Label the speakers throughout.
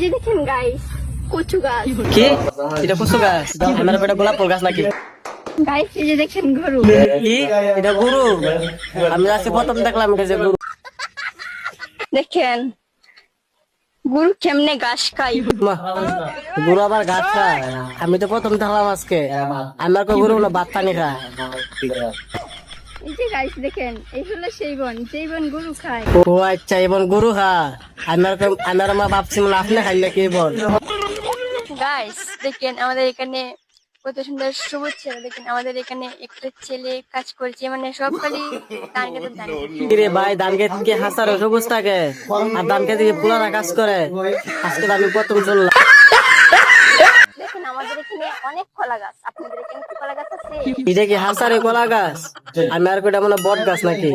Speaker 1: যে দেখেন গাইস, কচু গাছ।
Speaker 2: কি এটা কচু গাছ? আমার বেটা গোলাপ ফুল গাছ নাকি?
Speaker 1: গাইস এই যে দেখেন গরু।
Speaker 2: কি এটা গরু? আমি আজকে প্রথম দেখলাম এটা যে গরু।
Speaker 1: দেখেন গরু কেমনে ঘাস খাই।
Speaker 2: মা, গরু আবার গাছ খায়? আমি তো প্রথম দেখলাম আজকে। আমার কো গরু না ভাত পানি খায়।
Speaker 1: এই যে গাইস দেখেন, এই হলো সেই বন, যেই বন গরু খায়।
Speaker 2: ও আচ্ছা, এবার গরু খায়। আমার মা ভাবছি মানে আপনি খাই নাকি বল।
Speaker 1: গাইস দেখেন আমাদের এখানে কত সুন্দর সবুজ ছেলে। দেখেন আমাদের এখানে একটা ছেলে কাজ করছে, মানে সব খালি ধান খেতে ধান খেতে।
Speaker 2: কিরে ভাই, ধান খেতে কি হাসার সবুজ থাকে? আর ধান খেতে কি পুলারা কাজ করে? আজকে তো আমি প্রথম শুনলাম।
Speaker 1: দেখেন আমাদের এখানে অনেক কলা গাছ। আপনাদের এখানে কি কলা গাছ আছে?
Speaker 2: এটা কি হাসারে কলা গাছ? আমি আর কোটা মানে বট গাছ নাকি?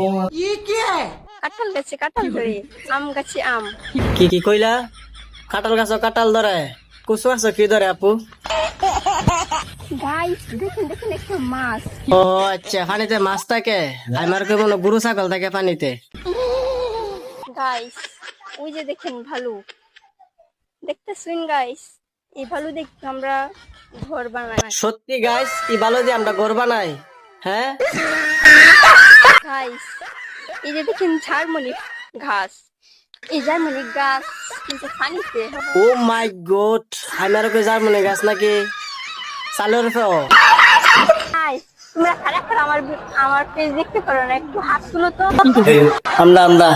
Speaker 1: কাঁঠাল গাছে কাঁঠাল ধরে, আম গাছে আম।
Speaker 2: কি কি কইলা? কাঁঠাল গাছ কাঁঠাল ধরে, কুচু গাছ কি ধরে আপু?
Speaker 1: গাইস দেখেন দেখেন একটা মাছ।
Speaker 2: ও আচ্ছা, পানিতে মাছ থাকে। আমার কো মনে গরু ছাগল থাকে পানিতে।
Speaker 1: গাইস ওই যে দেখেন ভালু, দেখতেছেন গাইস? এই ভালু দেখে আমরা ঘর বানাই।
Speaker 2: সত্যি গাইস, কি ভালো যে আমরা ঘর বানাই। হ্যাঁ
Speaker 1: গাইস এই যে দেখেন ঝাড়মণি ঘাস, এই ঝাড়মণি গাছ কিন্তু পানিতে।
Speaker 2: ও মাই গড, আমার কো যার মনে গাছ নাকি? চালের ফেও।
Speaker 1: গাইস তোমরা খারাপ করে আমার পেজ দেখতে পারো না, একটু হাত তুলো তো।
Speaker 2: আমরা